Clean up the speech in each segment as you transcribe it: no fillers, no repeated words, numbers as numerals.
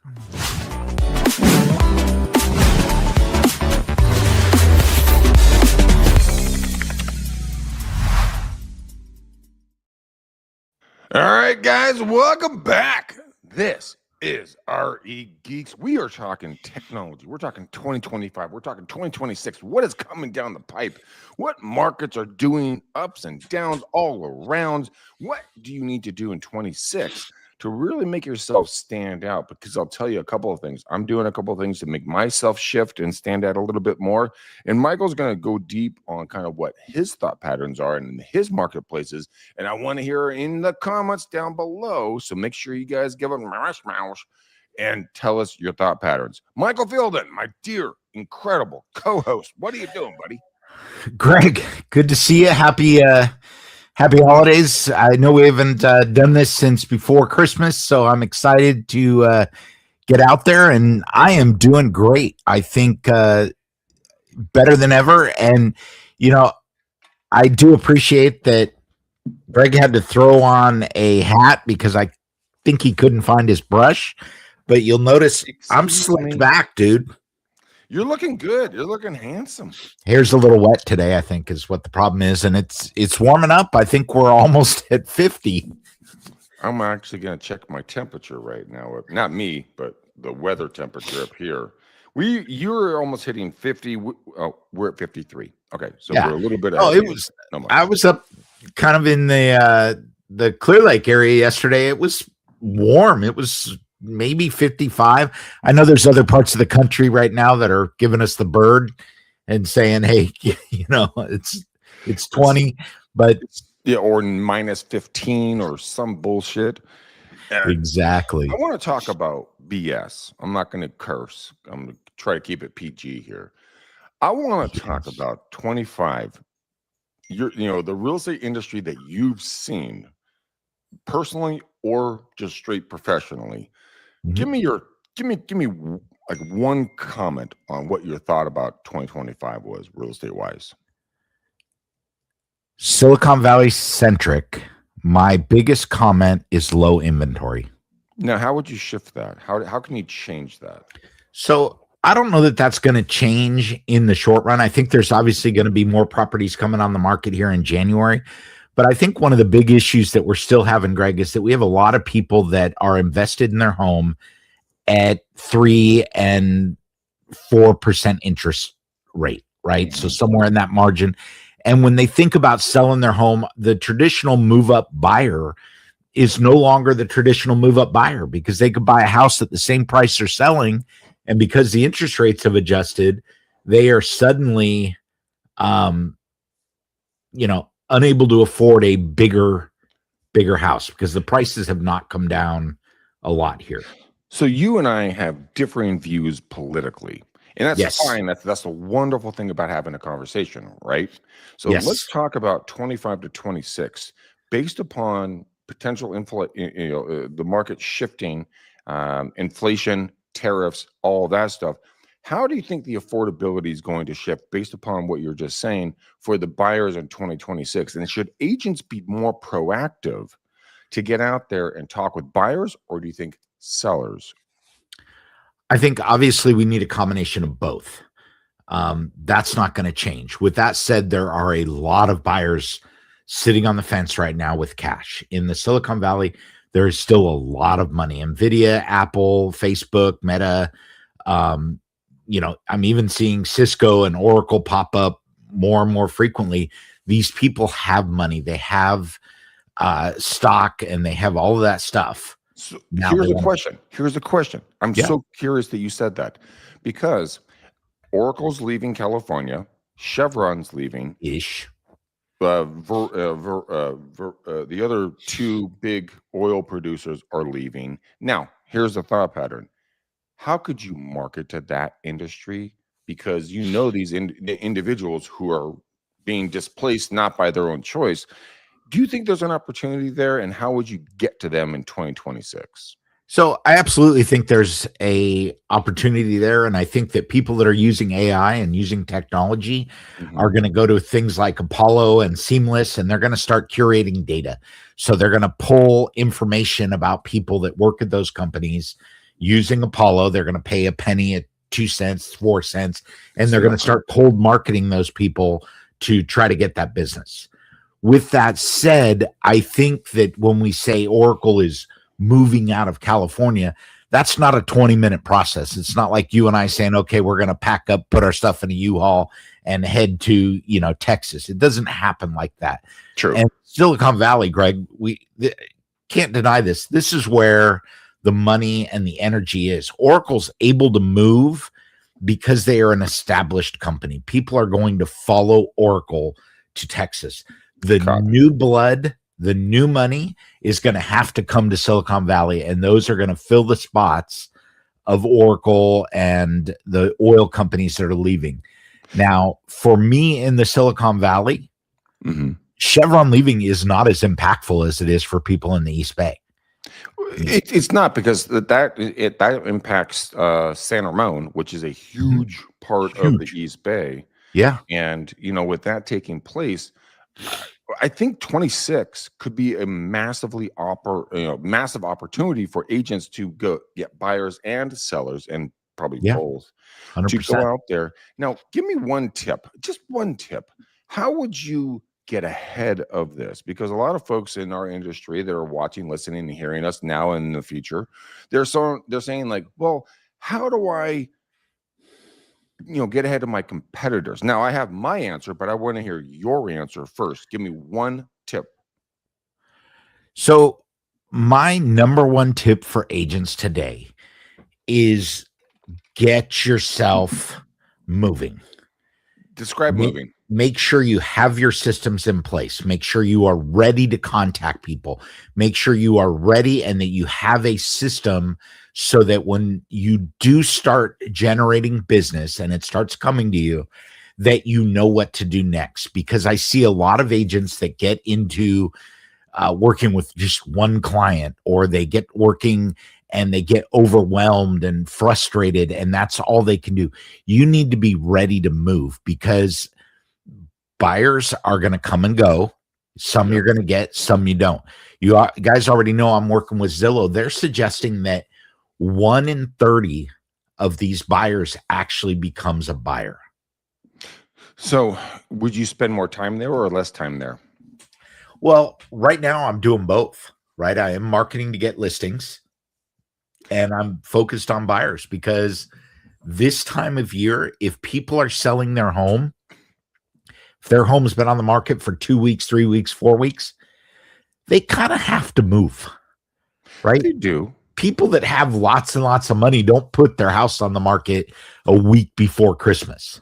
All right, guys, welcome back. This is RE Geeks. We are talking technology. We're talking 2025. We're talking 2026. What is coming down the pipe? What markets are doing ups and downs all around? What do you need to do in 26 to really make yourself stand out? Because I'll tell you a couple of things. I'm doing a couple of things to make myself shift and stand out a little bit more. And Michael's going to go deep on kind of what his thought patterns are in his marketplaces. And I want to hear in the comments down below. So make sure you guys give them mouse and tell us your thought patterns. Michael Fielden, my dear, incredible co-host. What are you doing, buddy? Greg, good to see you. Happy holidays. I know we haven't done this since before Christmas, so I'm excited to get out there, and I am doing great. I think better than ever. And, you know, I do appreciate that Greg had to throw on a hat because I think he couldn't find his brush, but you'll notice I'm slicked back, dude. You're looking good. You're looking handsome. Hair's a little wet today, I think, is what the problem is. And it's warming up. I think we're almost at 50. I'm actually going to check my temperature right now. Not me, but the weather temperature up here. You're almost hitting 50. We're at 53. Okay, so yeah. We're a little bit. I was up kind of in the Clear Lake area yesterday. It was warm. It was maybe 55. I know there's other parts of the country right now that are giving us the bird and saying, hey, you know, it's 20, but yeah, or minus 15 or some bullshit. Exactly. I want to talk about BS. I'm not going to curse. I'm going to try to keep it PG here. I want to talk about 25. The real estate industry that you've seen personally or just straight professionally. Mm-hmm. Give me like one comment on what your thought about 2025 was real estate wise. Silicon Valley centric. My biggest comment is low inventory. Now, how would you shift that? How can you change that? So I don't know that that's going to change in the short run. I think there's obviously going to be more properties coming on the market here in January. But I think one of the big issues that we're still having, Greg, is that we have a lot of people that are invested in their home at 3 and 4% interest rate, right? Mm-hmm. So somewhere in that margin. And when they think about selling their home, the traditional move-up buyer is no longer the traditional move-up buyer because they could buy a house at the same price they're selling. And because the interest rates have adjusted, they are suddenly, unable to afford a bigger house because the prices have not come down a lot here. So you and I have differing views politically, and that's fine. That's the wonderful thing about having a conversation, right? So let's talk about 25 to 26 based upon potential the market shifting, inflation, tariffs, all that stuff. How do you think the affordability is going to shift based upon what you're just saying for the buyers in 2026? And should agents be more proactive to get out there and talk with buyers, or do you think sellers? I think obviously we need a combination of both. That's not going to change. With that said, there are a lot of buyers sitting on the fence right now with cash. In the Silicon Valley, there is still a lot of money. NVIDIA, Apple, Facebook, Meta, I'm even seeing Cisco and Oracle pop up more and more frequently. These people have money. They have stock and they have all of that stuff. So here's the question. I'm so curious that you said that because Oracle's leaving California. Chevron's leaving. The other two big oil producers are leaving. Now, here's the thought pattern. How could you market to that industry? Because these individuals who are being displaced not by their own choice. Do you think there's an opportunity there? And how would you get to them in 2026? So I absolutely think there's a opportunity there. And I think that people that are using AI and using technology are going to go to things like Apollo and Seamless, and they're going to start curating data. So they're going to pull information about people that work at those companies, using Apollo. They're going to pay a penny at 2 cents, 4 cents, and they're going to Exactly. start cold marketing those people to try to get that business. With that said, I think that when we say Oracle is moving out of California, that's not a 20-minute process. It's not like you and I saying, okay, we're going to pack up, put our stuff in a U-Haul and head to, Texas. It doesn't happen like that. True. And Silicon Valley, Greg, we can't deny this. This is where the money and the energy is. Oracle's able to move because they are an established company. People are going to follow Oracle to Texas. The new blood, the new money is going to have to come to Silicon Valley, and those are going to fill the spots of Oracle and the oil companies that are leaving. Now, for me in the Silicon Valley, Chevron leaving is not as impactful as it is for people in the East Bay. It's not, because that impacts San Ramon, which is a huge part of the East Bay. Yeah. And, with that taking place, I think 26 could be a massive opportunity for agents to go get buyers and sellers, and probably both, 100%. to go out there. Now, give me one tip, just one tip. How would you get ahead of this? Because a lot of folks in our industry that are watching, listening, and hearing us now and in the future, they're saying like, well, how do I get ahead of my competitors? Now, I have my answer, but I want to hear your answer first. Give me one tip. So my number one tip for agents today is get yourself moving. Describe moving. Make sure you have your systems in place. Make sure you are ready to contact people. Make sure you are ready and that you have a system so that when you do start generating business and it starts coming to you, that you know what to do next. Because I see a lot of agents that get into working with just one client, or they get working and they get overwhelmed and frustrated, and that's all they can do. You need to be ready to move, because buyers are going to come and go. Some you're going to get, some you don't. You guys already know I'm working with Zillow. They're suggesting that 1 in 30 of these buyers actually becomes a buyer. So would you spend more time there or less time there? Well, right now I'm doing both, right? I am marketing to get listings, and I'm focused on buyers, because this time of year, if people are selling their home, if their home's been on the market for 2 weeks, 3 weeks, 4 weeks, they kind of have to move, right? They do. People that have lots and lots of money don't put their house on the market a week before Christmas.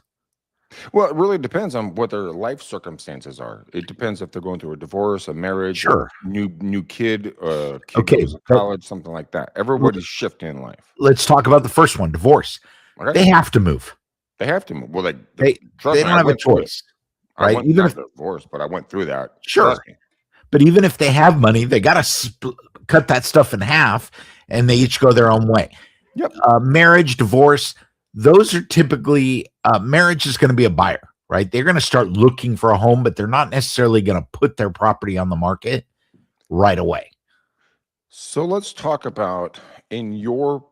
Well, it really depends on what their life circumstances are. It depends if they're going through a divorce, a marriage, Sure, new kid, kid okay, goes to college, something like that. Everybody's shifting in life. let's talk about the first one, divorce. Okay? They have to move. They have to move. Well, They trust don't me, I have a went through it. choice, I right? went Even not if divorce, but I went through that. Sure. Trust me. But even if they have money, they got to cut that stuff in half, and they each go their own way. Yep. Marriage, divorce, those are typically, marriage is going to be a buyer, right? They're going to start looking for a home, but they're not necessarily going to put their property on the market right away. So let's talk about in your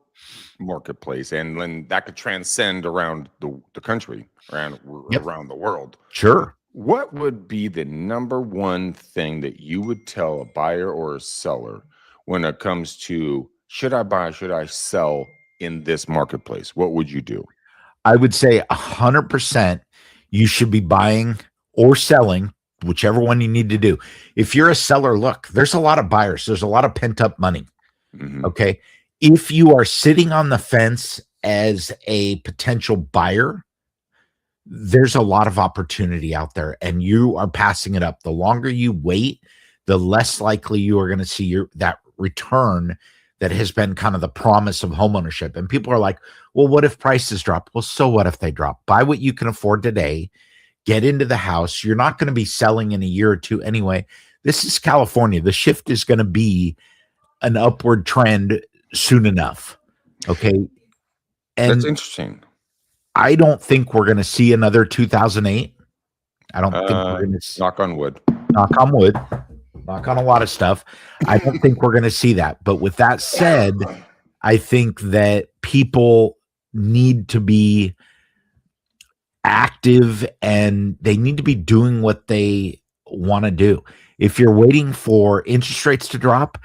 marketplace, and then that could transcend around the country, around the world. Sure. What would be the number one thing that you would tell a buyer or a seller when it comes to, should I buy, should I sell in this marketplace? What would you do? I would say 100% you should be buying or selling, whichever one you need to do. If you're a seller, look, there's a lot of buyers. There's a lot of pent up money. Okay. If you are sitting on the fence as a potential buyer, there's a lot of opportunity out there, and you are passing it up. The longer you wait, the less likely you are going to see that return that has been kind of the promise of homeownership. And people are like, well, what if prices drop? Well, so what if they drop? Buy what you can afford today, get into the house. You're not going to be selling in a year or two anyway. This is California. The shift is going to be an upward trend soon enough. Okay. And that's interesting. I don't think we're going to see another 2008. I don't think we're going to knock on wood. Knock on wood. Knock on a lot of stuff. I don't think we're going to see that. But with that said, I think that people need to be active and they need to be doing what they want to do. If you're waiting for interest rates to drop,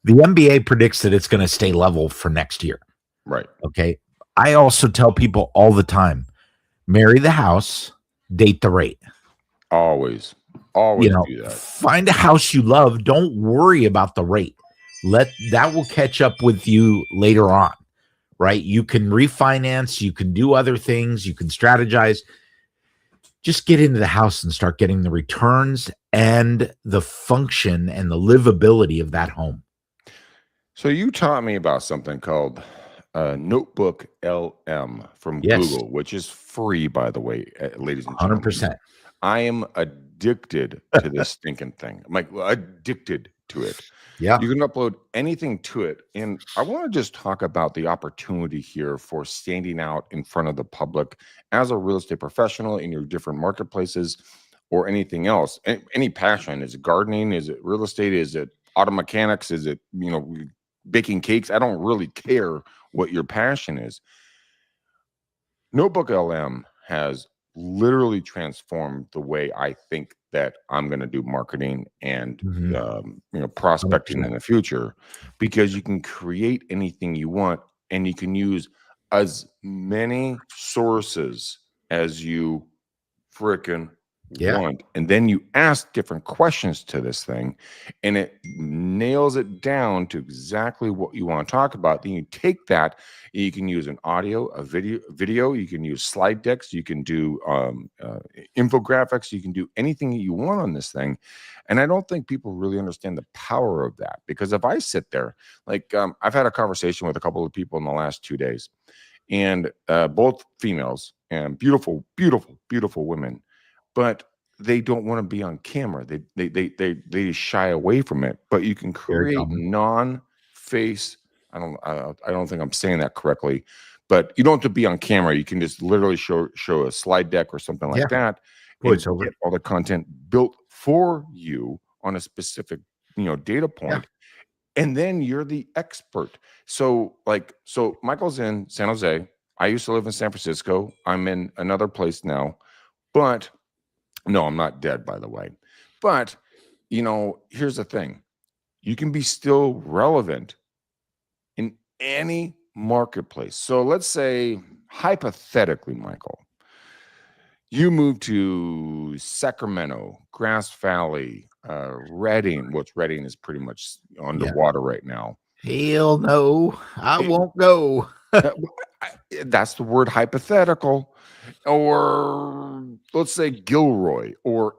the MBA predicts that it's going to stay level for next year. Right. Okay. I also tell people all the time, marry the house, date the rate. Always You know, do that. find a house you love. Don't worry about the rate. That will catch up with you later on, right? You can refinance, you can do other things, you can strategize. Just get into the house and start getting the returns and the function and the livability of that home. So you taught me about something called Notebook LM from Yes. Google, which is free, by the way, ladies and gentlemen. 100%. I am addicted to this stinking thing. I'm like addicted to it. Yeah. You can upload anything to it. And I want to just talk about the opportunity here for standing out in front of the public as a real estate professional in your different marketplaces or anything else. Any passion. Is it gardening? Is it real estate? Is it auto mechanics? Is it, baking cakes? I don't really care what your passion is. Notebook LM has literally transformed the way I think that I'm going to do marketing and prospecting 100%. in the future, because you can create anything you want and you can use as many sources as you frickin' want, and then you ask different questions to this thing and it nails it down to exactly what you want to talk about. Then you take that, you can use an audio, a video, you can use slide decks, you can do infographics, you can do anything you want on this thing. And I don't think people really understand the power of that, because if I sit there, like I've had a conversation with a couple of people in the last 2 days, and both females and beautiful women, but they don't want to be on camera. They shy away from it. But you can create non-face. I don't think I'm saying that correctly, but you don't have to be on camera. You can just literally show a slide deck or something like that, and get all the content built for you on a specific data point. And then you're the expert. So Michael's in San Jose. I used to live in San Francisco. I'm in another place now, but no, I'm not dead, by the way. But, here's the thing. You can be still relevant in any marketplace. So let's say, hypothetically, Michael, you move to Sacramento, Grass Valley, Redding, which Redding is pretty much underwater right now. Hell no, I won't go. That's the word, hypothetical. Or let's say Gilroy or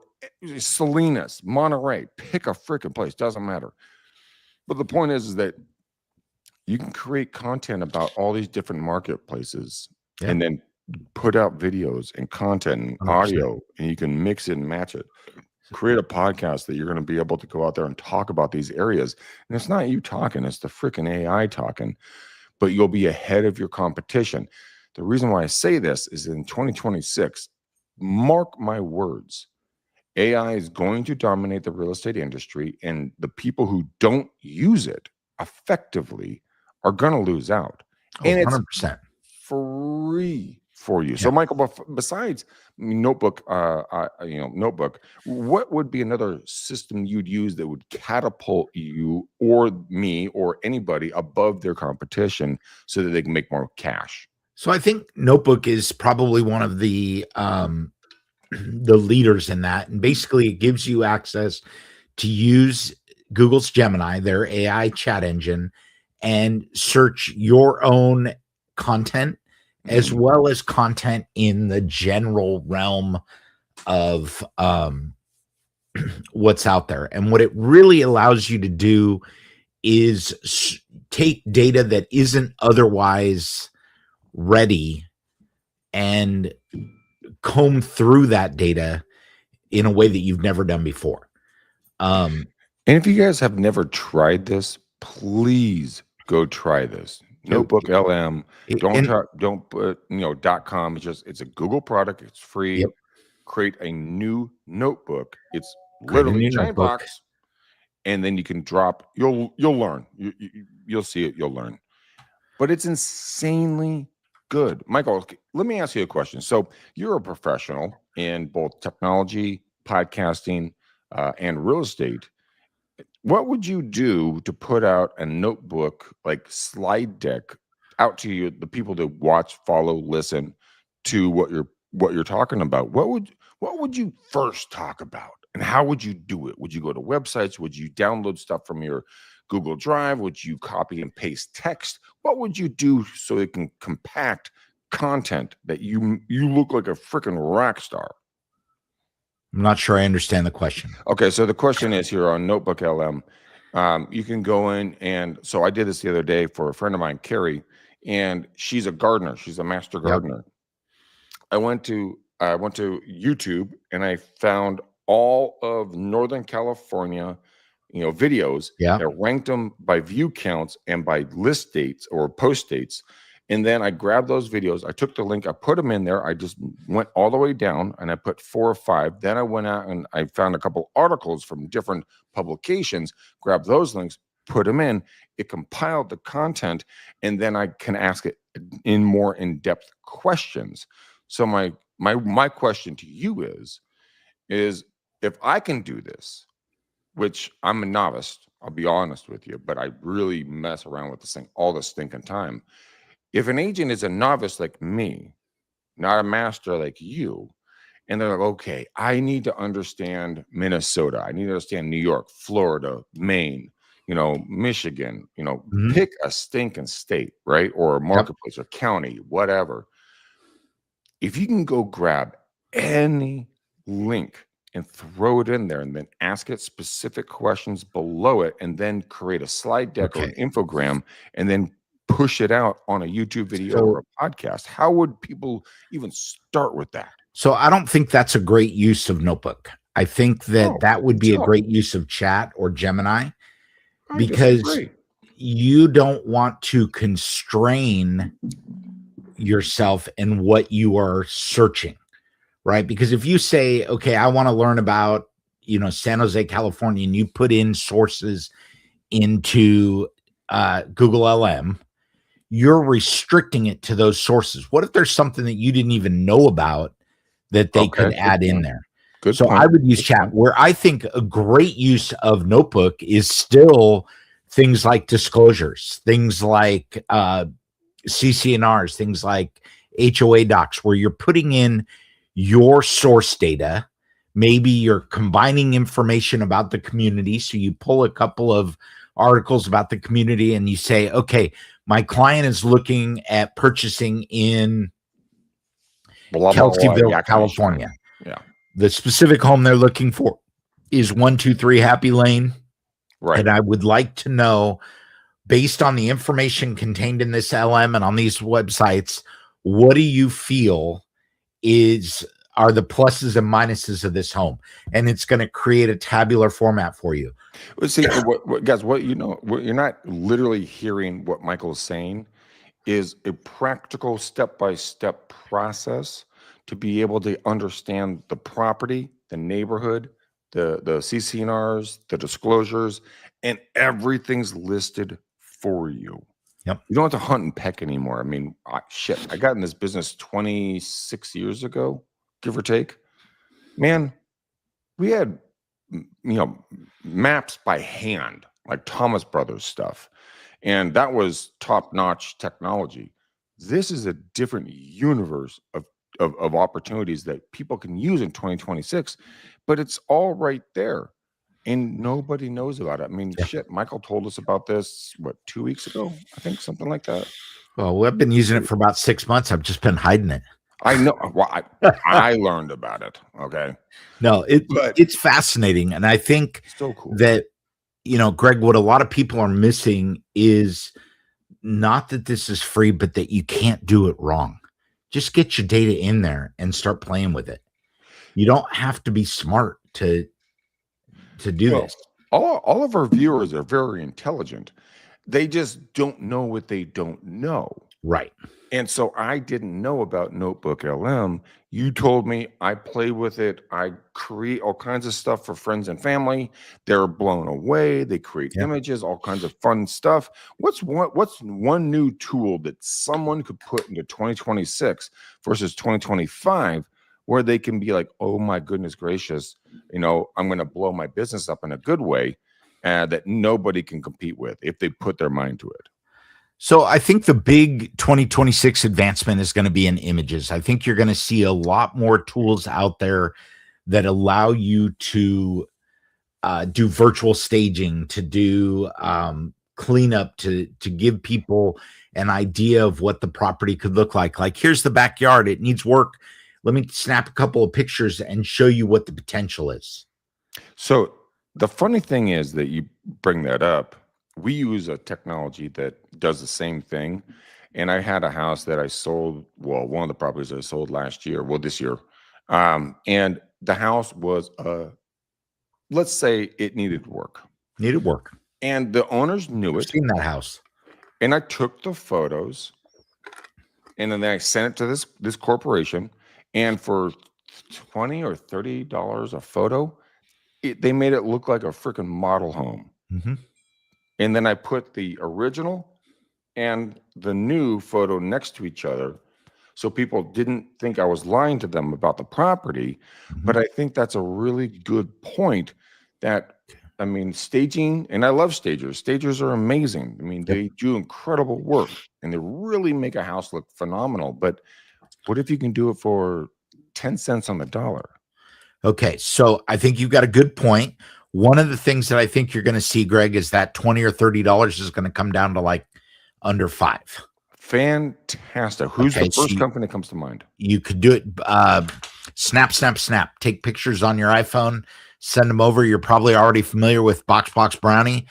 Salinas, Monterey. Pick a freaking place, doesn't matter. But the point is that you can create content about all these different marketplaces and then put out videos and content and 100%. audio, and you can mix it and match it. Create a podcast that you're going to be able to go out there and talk about these areas. And it's not you talking, it's the freaking AI talking, but you'll be ahead of your competition. The reason why I say this is in 2026, mark my words, AI is going to dominate the real estate industry, and the people who don't use it effectively are going to lose out. And 100%. It's free for you. So, Michael, besides Notebook, Notebook, what would be another system you'd use that would catapult you or me or anybody above their competition so that they can make more cash? So I think Notebook is probably one of the leaders in that. And basically it gives you access to use Google's Gemini, their AI chat engine, and search your own content as well as content in the general realm of what's out there. And what it really allows you to do is take data that isn't otherwise ready and comb through that data in a way that you've never done before. And if you guys have never tried this, please go try this. Notebook LM. Don't put .com. It's a Google product. It's free. Create a new notebook. It's literally a giant box, and then you can drop. You'll learn. You'll see it. You'll learn. but it's insanely good. Michael, let me ask you a question. So you're a professional in both technology, podcasting, and real estate. What would you do to put out a notebook like slide deck out to you, the people to watch, follow, listen to what you're talking about? What would you first talk about, and how would you do it? Would you go to websites? Would you download stuff from your Google Drive? Would you copy and paste text? What would you do so it can compact content that you look like a freaking rock star? I'm not sure I understand the question. Okay, so the question is here on Notebook LM. You can go in, and so I did this the other day for a friend of mine, Carrie, and she's a gardener. She's a master Yep. gardener. I went to YouTube, and I found all of Northern California, videos. Yeah. I ranked them by view counts and by list dates or post dates. And then I grabbed those videos. I took the link, I put them in there. I just went all the way down and I put 4 or 5. Then I went out and I found a couple articles from different publications, grabbed those links, put them in. It compiled the content, and then I can ask it in more in-depth questions. So my question to you is if I can do this, which I'm a novice, I'll be honest with you, but I really mess around with this thing all the stinking time. If an agent is a novice like me, not a master like you, and they're like, okay, I need to understand Minnesota, I need to understand New York, Florida, Maine, Michigan, Mhm. pick a stinking state, right? Or a marketplace or county, whatever. If you can go grab any link and throw it in there and then ask it specific questions below it, and then create a slide deck or an infogram, and then push it out on a YouTube video or a podcast, how would people even start with that? So I don't think that's a great use of Notebook. I think that Oh, that would be a so great use of Chat or Gemini, I because disagree. you don't want to constrain yourself in what you are searching, right? Because if you say, okay, I want to learn about, San Jose, California, and you put in sources into Google LM, you're restricting it to those sources. What if there's something that you didn't even know about that they could add in there? Good So point. I would use Chat. Where I think a great use of Notebook is still things like disclosures, things like CC&Rs, things like HOA docs, where you're putting in your source data. Maybe you're combining information about the community. So you pull a couple of articles about the community and you say, okay, my client is looking at purchasing in Kelseyville, California. Yeah. The specific home they're looking for is 123 Happy Lane. Right. And I would like to know, based on the information contained in this LM and on these websites, what do you feel are the pluses and minuses of this home? And it's going to create a tabular format for you. Well, see, guys, what you're not literally hearing what Michael's saying is a practical step-by-step process to be able to understand the property, the neighborhood, the CC&Rs, the disclosures, and everything's listed for you. Yep. You don't have to hunt and peck anymore. I mean, I got in this business 26 years ago, give or take. Man, we had maps by hand, like Thomas Brothers stuff, and that was top-notch technology. This is a different universe of opportunities that people can use in 2026, but it's all right there, and nobody knows about it. I mean, shit, Michael told us about this 2 weeks ago, I think, something like that. Well, we've been using it for about 6 months. I've just been hiding it. I know. Well, I learned about it. Okay. No, it's fascinating. And I think so cool that, Greg, what a lot of people are missing is not that this is free, but that you can't do it wrong. Just get your data in there and start playing with it. You don't have to be smart to do this. All of our viewers are very intelligent. They just don't know what they don't know. Right. And so I didn't know about Notebook LM. You told me, I play with it. I create all kinds of stuff for friends and family. They're blown away. They create Yeah. images, all kinds of fun stuff. What's one new tool that someone could put into 2026 versus 2025 where they can be like, oh my goodness gracious, I'm going to blow my business up in a good way, that nobody can compete with if they put their mind to it. So I think the big 2026 advancement is going to be in images. I think you're going to see a lot more tools out there that allow you to do virtual staging, to do cleanup, to give people an idea of what the property could look like. Like, here's the backyard. It needs work. Let me snap a couple of pictures and show you what the potential is. So the funny thing is that you bring that up. We use a technology that does the same thing. And I had a house that I sold. Well, one of the properties I sold last year, this year. And the house was, let's say it needed work. Needed work. And the owners knew I've it. seen that house. And I took the photos and then I sent it to this corporation. And for $20 or $30 a photo, they made it look like a freaking model home. Mm-hmm. And then I put the original and the new photo next to each other so people didn't think I was lying to them about the property. Mm-hmm. But I think that's a really good point that, staging, and I love stagers. Stagers are amazing. They do incredible work and they really make a house look phenomenal. But what if you can do it for 10 cents on the dollar? Okay, so I think you've got a good point. One of the things that I think you're going to see, Greg, is that $20 or $30 is going to come down to like under $5. Fantastic. Who's the first company that comes to mind? You could do it. Snap. Take pictures on your iPhone, send them over. You're probably already familiar with Box Brownie.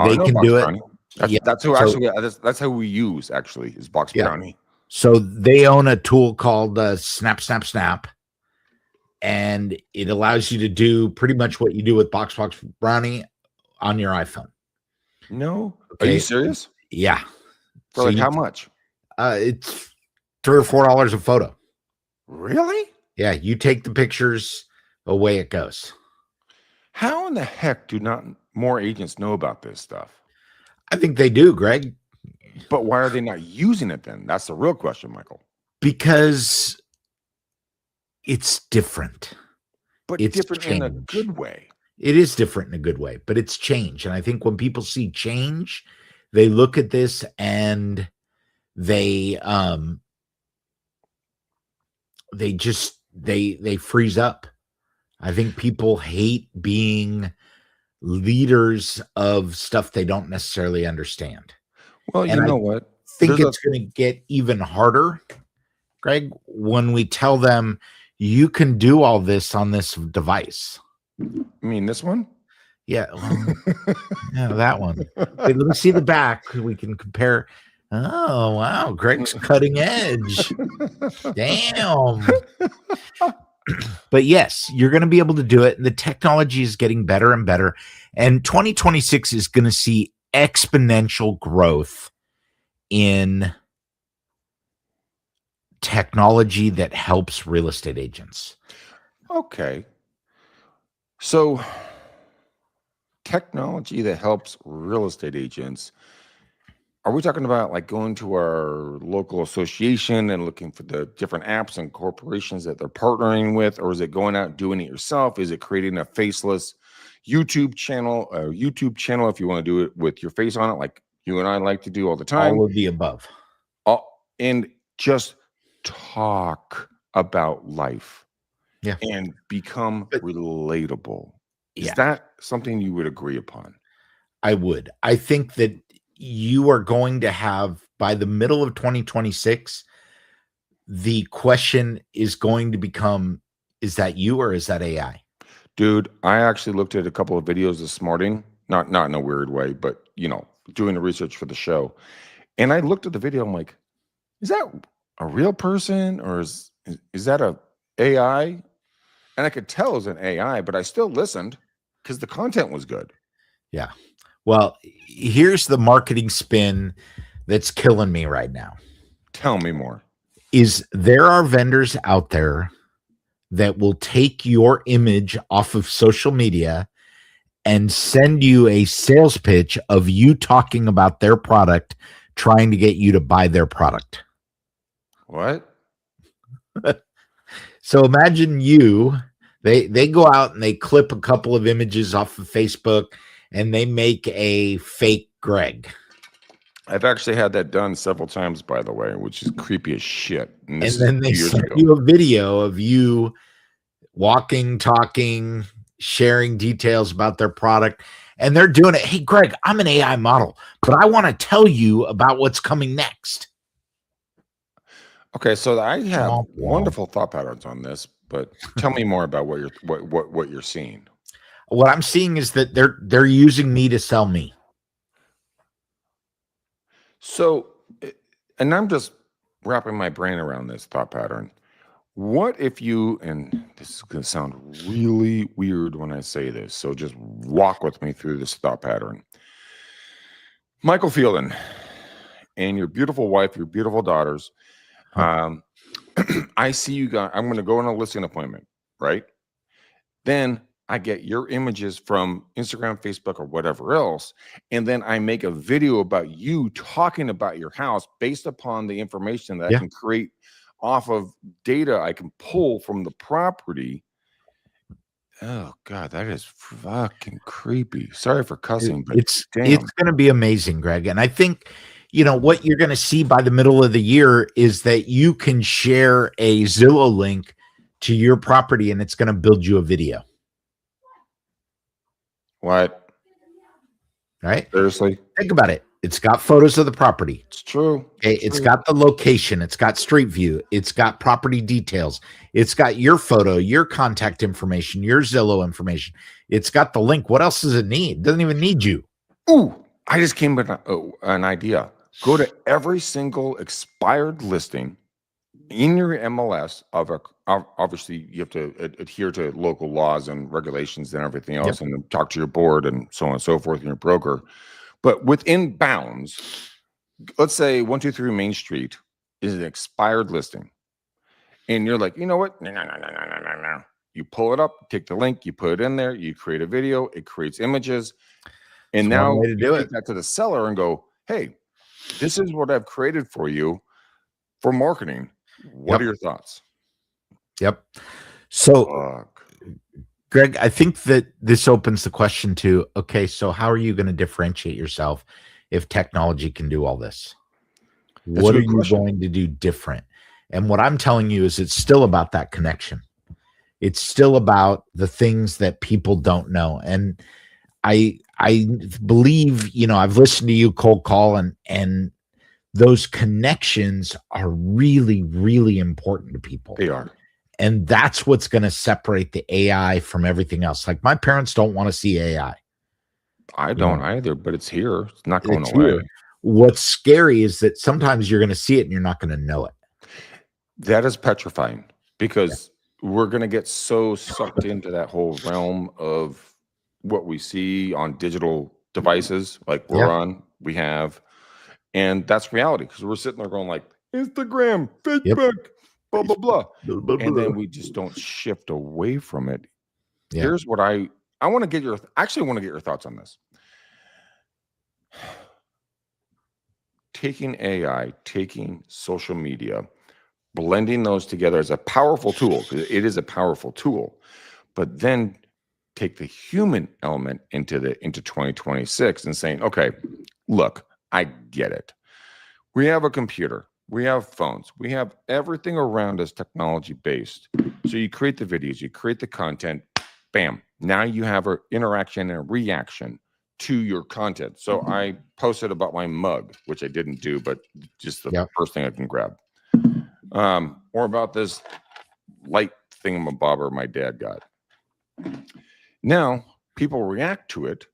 They can do it. That's how we use actually is Box Brownie. So they own a tool called Snap. And it allows you to do pretty much what you do with Box Brownie on your iPhone. No, okay. Are you serious? Yeah. For how much? It's $3 or $4 a photo. Really? Yeah. You take the pictures, away it goes. How in the heck do not more agents know about this stuff? I think they do, Greg. But why are they not using it then? That's the real question, Michael. Because it's different. But it's different in a good way. It is different in a good way, but it's change. And I think when people see change, they look at this and they freeze up. I think people hate being leaders of stuff they don't necessarily understand. Well, you know what? I think it's going to get even harder, Greg, when we tell them you can do all this on this device. You mean this one? Yeah. Yeah, that one. Wait, let me see the back. We can compare. Oh, wow. Greg's cutting edge. Damn. But yes, you're going to be able to do it. And the technology is getting better and better. And 2026 is going to see exponential growth in technology that helps real estate agents. Okay. So technology that helps real estate agents. Are we talking about like going to our local association and looking for the different apps and corporations that they're partnering with? Or is it going out and doing it yourself? Is it creating a faceless YouTube channel, if you want to do it with your face on it, like you and I like to do all the time? All of the above. And just talk about life. Yeah. And become relatable. Is Yeah. that something you would agree upon? I would. I think that you are going to have, by the middle of 2026, the question is going to become, is that you or is that AI? Dude, I actually looked at a couple of videos this morning, not in a weird way, but doing the research for the show. And I looked at the video, I'm like, is that a real person or is that a AI? And I could tell it was an AI, but I still listened because the content was good. Yeah. Well, here's the marketing spin that's killing me right now. Tell me more. Is there are vendors out there that will take your image off of social media and send you a sales pitch of you talking about their product, trying to get you to buy their product. What? So imagine they go out and they clip a couple of images off of Facebook and they make a fake Greg. I've actually had that done several times, by the way, which is creepy as shit. And then they send you a video of you walking, talking, sharing details about their product. And they're doing it. Hey, Greg, I'm an AI model, but I want to tell you about what's coming next. Okay, so I have wonderful thought patterns on this, but tell me more about what you're seeing. What I'm seeing is that they're using me to sell me. So, and I'm just wrapping my brain around this thought pattern. What if you, and this is going to sound really weird when I say this, so just walk with me through this thought pattern. Michael Fielding and your beautiful wife, your beautiful daughters. I see you guys. I'm going to go on a listing appointment, right? Then I get your images from Instagram, Facebook, or whatever else. And then I make a video about you talking about your house based upon the information that I can create off of data I can pull from the property. Oh God, that is fucking creepy. Sorry for cussing, but it's going to be amazing, Greg. And I think, what you're going to see by the middle of the year is that you can share a Zillow link to your property and it's going to build you a video. What? Right? Seriously? Think about it. It's got photos of the property. It's true. Okay, it's got the location. It's got street view. It's got property details. It's got your photo, your contact information, your Zillow information. It's got the link. What else does it need? It doesn't even need you. Ooh, I just came with an idea. Go to every single expired listing in your MLS obviously you have to adhere to local laws and regulations and everything else, and talk to your board and so on and so forth and your broker. But within bounds, let's say 123 Main Street is an expired listing, and you're like, you know what? No. You pull it up, take the link, you put it in there, you create a video, it creates images, and now you take that to the seller and go, hey, this is what I've created for you for marketing. What are your thoughts? Yep. So, Greg, I think that this opens the question to, okay, so how are you going to differentiate yourself if technology can do all this? What are you going to do different? And what I'm telling you is it's still about that connection. It's still about the things that people don't know. And I believe, I've listened to you cold call, and those connections are really, really important to people. They are. And that's what's going to separate the AI from everything else. Like, my parents don't want to see AI. I don't either, but it's here. It's not going away. Here. What's scary is that sometimes you're going to see it and you're not going to know it. That is petrifying, because we're going to get so sucked into that whole realm of what we see on digital devices, like we have. And that's reality, because we're sitting there going like, Instagram, Facebook, blah, blah, blah. And then we just don't shift away from it. Here's what I want to get your thoughts on this. Taking AI, taking social media, blending those together is a powerful tool, because it is a powerful tool. But then take the human element into 2026 and saying, okay, look, I get it. We have a computer, we have phones, we have everything around us technology based. So you create the videos, you create the content, bam. Now you have an interaction and a reaction to your content. So I posted about my mug, which I didn't do, but just the first thing I can grab. Or about this light thingamabobber my dad got. Now people react to it,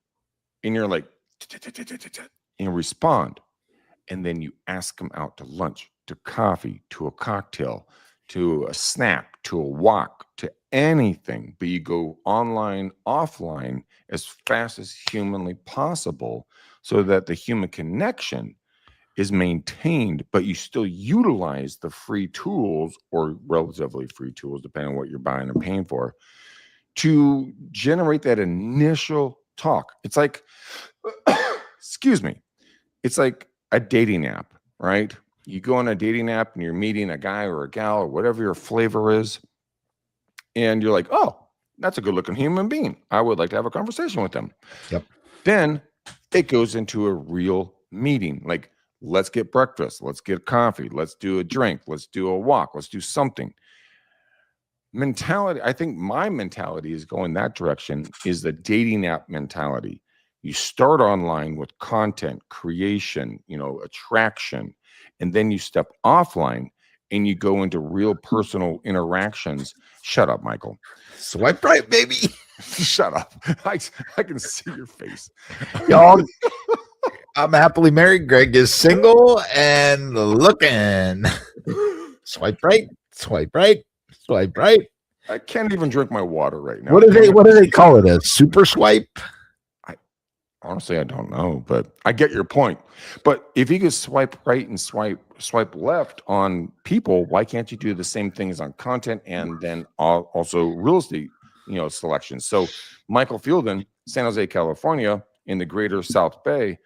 and you're like, and respond. And then you ask them out to lunch, to coffee, to a cocktail, to a snack, to a walk, to anything. But you go online, offline as fast as humanly possible, so that the human connection is maintained, but you still utilize the free tools or relatively free tools, depending on what you're buying and paying for, to generate that initial talk. It's like, excuse me, it's like a dating app, right? You go on a dating app and you're meeting a guy or a gal or whatever your flavor is, and you're like, oh, that's a good looking human being. I would like to have a conversation with them. Yep. Then it goes into a real meeting. Like, let's get breakfast. Let's get coffee. Let's do a drink. Let's do a walk. Let's do something. Mentality. I think my mentality is going that direction, is the dating app mentality. You start online with content creation, attraction, and then you step offline and you go into real personal interactions. Shut up, Michael. Swipe right, baby. Shut up. I can see your face. Y'all, I'm happily married. Greg is single and looking. Swipe right, swipe right, swipe right. I can't even drink my water right now. What do they call it? A super swipe? Honestly, I don't know, but I get your point. But if you could swipe right and swipe left on people, why can't you do the same things on content and then also real estate, selection? So Michael Fielden, San Jose, California, in the greater South Bay,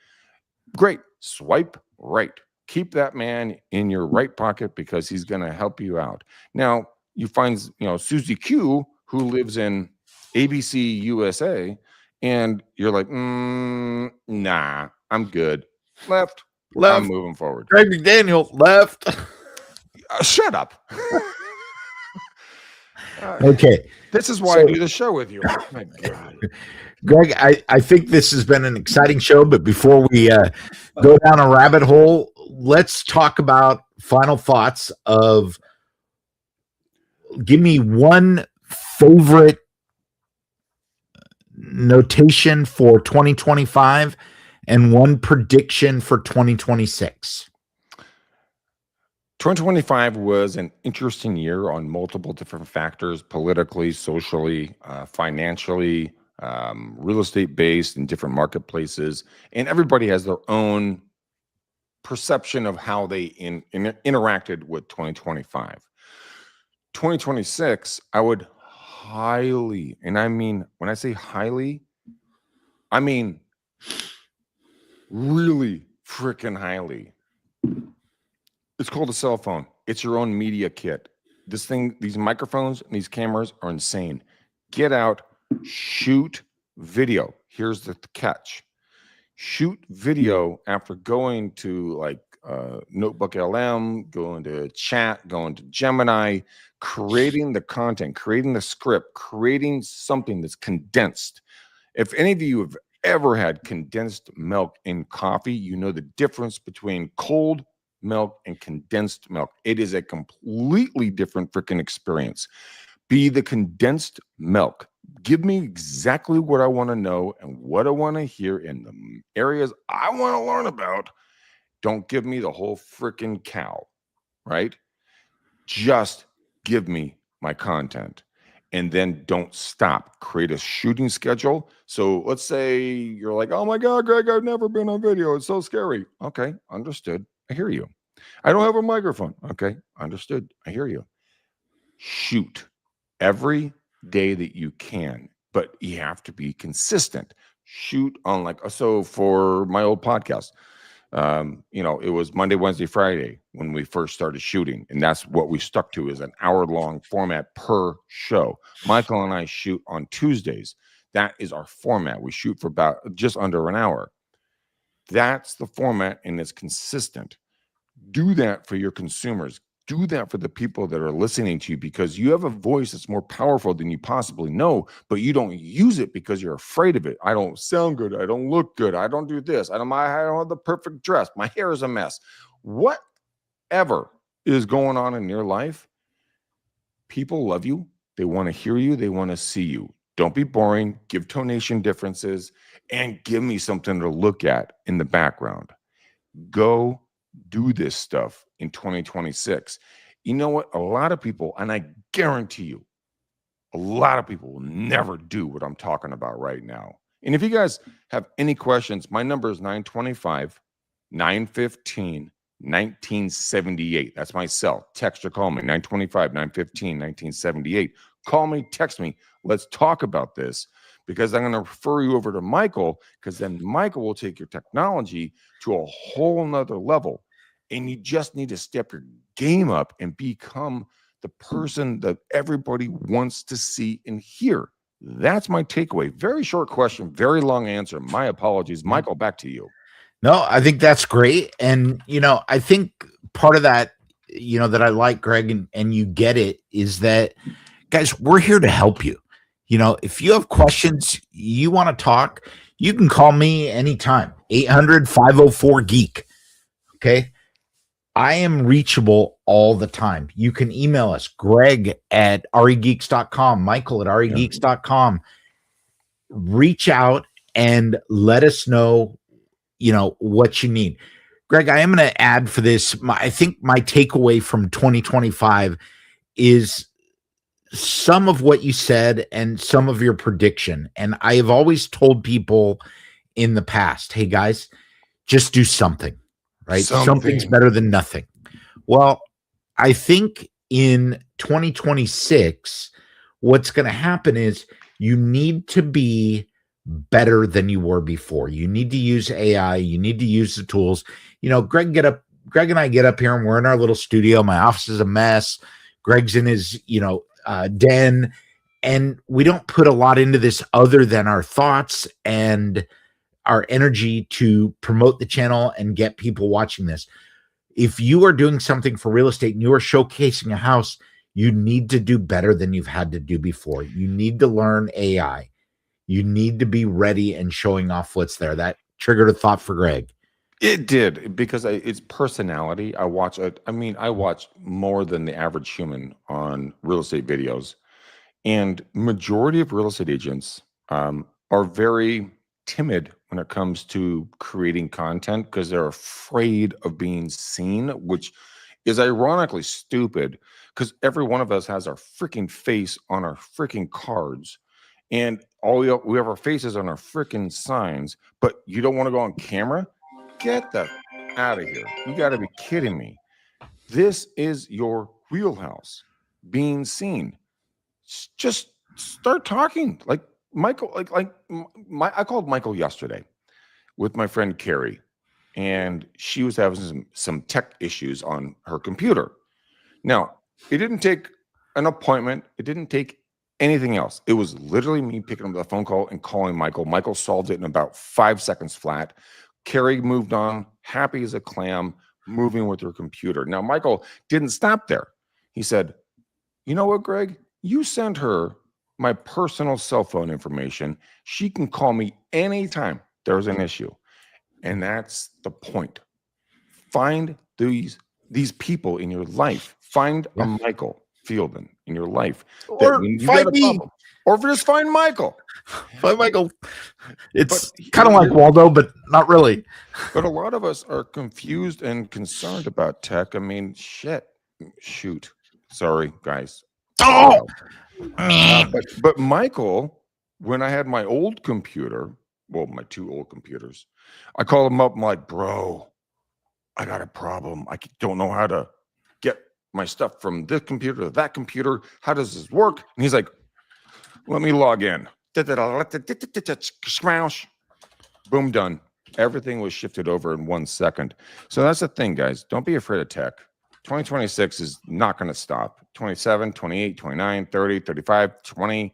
great. Swipe right. Keep that man in your right pocket because he's going to help you out. Now, you find, Susie Q, who lives in ABC, USA, and you're like, nah, I'm good. Left. I'm moving forward. Greg McDaniel, left. Shut up. Okay. This is why I do the show with you. Oh, my God. Greg, I think this has been an exciting show, but before we go down a rabbit hole, let's talk about final thoughts of, give me one favorite notation for 2025 and one prediction for 2026. 2025 was an interesting year on multiple different factors, politically, socially, financially, real estate based in different marketplaces. And everybody has their own perception of how they interacted with 2025. 2026, I would highly, and I mean, when I say highly, I mean really freaking highly. It's called a cell phone. It's your own media kit. This thing, these microphones and these cameras are insane. Get out, shoot video. Here's the catch. Shoot video after going to like Notebook LM, going to Chat, going to Gemini, creating the content, creating the script, creating something that's condensed. If any of you have ever had condensed milk in coffee, you know the difference between cold milk and condensed milk. It is a completely different freaking experience. Be the condensed milk. Give me exactly what I want to know and what I want to hear in the areas I want to learn about. Don't give me the whole freaking cow, right? Just give me my content. And then don't stop. Create a shooting schedule. So let's say you're like, oh my God, Greg, I've never been on video. It's so scary. Okay, understood. I hear you. I don't have a microphone. Okay, understood. I hear you. Shoot every day that you can, but you have to be consistent. Shoot on so for my old podcast, it was Monday, Wednesday, Friday when we first started shooting. And that's what we stuck to, is an hour-long format per show. Michael and I shoot on Tuesdays. That is our format. We shoot for about just under an hour. That's the format, and it's consistent. Do that for your consumers. Do that for the people that are listening to you, because you have a voice that's more powerful than you possibly know, but you don't use it because you're afraid of it. I don't sound good. I don't look good. I don't do this. I don't have the perfect dress. My hair is a mess. Whatever is going on in your life, people love you. They want to hear you. They want to see you. Don't be boring. Give tonation differences and give me something to look at in the background. Go do this stuff in 2026. You know what? A lot of people, and I guarantee you, a lot of people will never do what I'm talking about right now. And if you guys have any questions, my number is 925 915 1978. That's my cell. Text or call me 925 915 1978. Call me, text me. Let's talk about this, because I'm going to refer you over to Michael, because then Michael will take your technology to a whole nother level. And you just need to step your game up and become the person that everybody wants to see and hear. That's my takeaway. Very short question, very long answer. My apologies. Michael, back to you. No, I think that's great. And, I think part of that, that I like, Greg, and you get it, is that, guys, we're here to help you. If you have questions, you want to talk, you can call me anytime, 800-504-GEEK. Okay. I am reachable all the time. You can email us, greg@regeeks.com, michael@regeeks.com. Reach out and let us know, what you need. Greg, I am going to add for this. I think my takeaway from 2025 is some of what you said and some of your prediction. And I have always told people in the past, hey guys, just do something, right? Something's better than nothing. Well, I think in 2026, what's going to happen is you need to be better than you were before. You need to use AI. You need to use the tools. Greg and I get up here and we're in our little studio. My office is a mess. Greg's in his, den, and we don't put a lot into this other than our thoughts and our energy to promote the channel and get people watching this. If you are doing something for real estate and you are showcasing a house, you need to do better than you've had to do before. You need to learn AI. You need to be ready and showing off what's there. That triggered a thought for Greg. It did, because it's personality. I watch more than the average human on real estate videos, and majority of real estate agents are very timid when it comes to creating content, because they're afraid of being seen, which is ironically stupid, because every one of us has our freaking face on our freaking cards, and we have our faces on our freaking signs, but you don't want to go on camera? Get the out of here. You got to be kidding me. This is your wheelhouse, being seen. Just start talking. Like Michael, I called Michael yesterday with my friend Carrie, and she was having some tech issues on her computer. Now, it didn't take an appointment. It didn't take anything else. It was literally me picking up the phone call and calling Michael. Michael solved it in about 5 seconds flat. Carrie moved on, happy as a clam, moving with her computer. Now, Michael didn't stop there. He said, you know what, Greg? You send her my personal cell phone information. She can call me anytime there's an issue. And that's the point. Find these people in your life. Find a Michael Fielden in your life. Or find me. Or just find Michael. Find Michael. It's kind of like Waldo, but not really. But a lot of us are confused and concerned about tech. I mean, shoot. Sorry, guys. Oh, but Michael, when I had my old computer, well, my 2 old computers, I called him up. I'm like, bro, I got a problem. I don't know how to get my stuff from this computer to that computer. How does this work? And he's like, let me log in. Boom, done. Everything was shifted over in 1 second. So that's the thing, guys. Don't be afraid of tech. 2026 is not going to stop. 27, 28, 29, 30, 35, 20,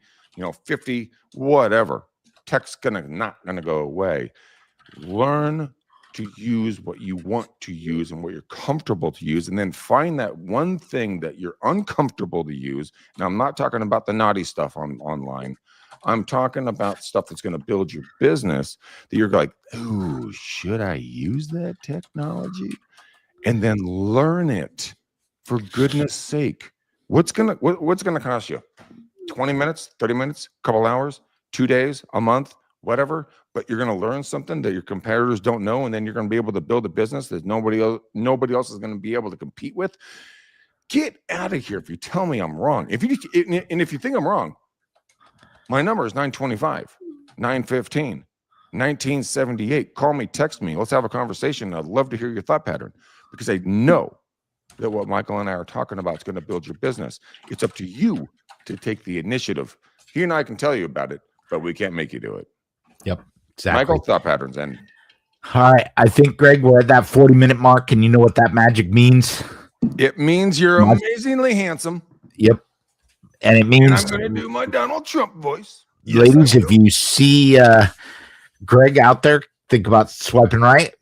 50, whatever. Tech's not going to go away. Learn to use what you want to use and what you're comfortable to use, and then find that one thing that you're uncomfortable to use. Now, I'm not talking about the naughty stuff online. I'm talking about stuff that's going to build your business, that you're like, ooh, should I use that technology? And then learn it, for goodness sake. What's gonna cost you? 20 minutes, 30 minutes, a couple hours, 2 days, a month, whatever. But you're going to learn something that your competitors don't know, and then you're going to be able to build a business that nobody else is going to be able to compete with. Get out of here if you tell me I'm wrong. If you think I'm wrong, my number is 925, 915. 1978. Call me, text me. Let's have a conversation. I'd love to hear your thought pattern because I know that what Michael and I are talking about is going to build your business. It's up to you to take the initiative. He and I can tell you about it, but we can't make you do it. Yep, exactly. Michael, thought patterns. And all right, I think, Greg, we're at that 40-minute mark, and you know what that magic means? It means you're amazingly handsome. Yep. And it means, and I'm going to do my Donald Trump voice. Ladies, if you see Greg out there, think about swiping right.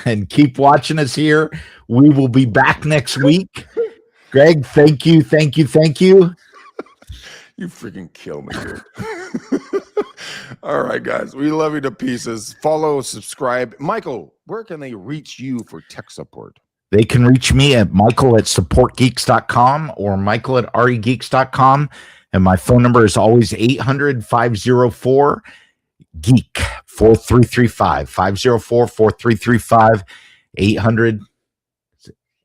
And keep watching us here. We will be back next week. Greg, thank you, thank you, thank you. You freaking kill me, dude. All right, guys. We love you to pieces. Follow, subscribe. Michael, where can they reach you for tech support? They can reach me at michael@supportgeeks.com or michael@regeeks.com. And my phone number is always 800-504-GEEK 4335 504-4335 800.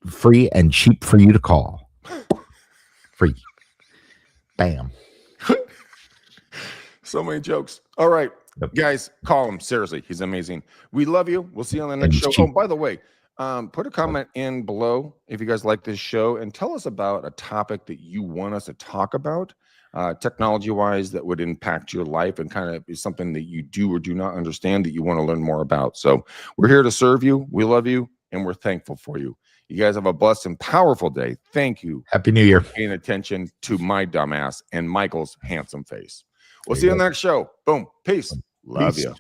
Free and cheap for you to call. Free. Bam. So many jokes. All right, Yep. guys, call him. Seriously, he's amazing. We love you. We'll see you on the next show. cheap. Oh, by the way, put a comment in below if you guys like this show and tell us about a topic that you want us to talk about, technology-wise, that would impact your life and kind of is something that you do or do not understand that you want to learn more about. So we're here to serve you. We love you, and we're thankful for you. You guys have a blessed and powerful day. Thank you. Happy New Year. Paying attention to my dumbass and Michael's handsome face. We'll There see you you on the next show. Boom. Peace. Love Peace. you.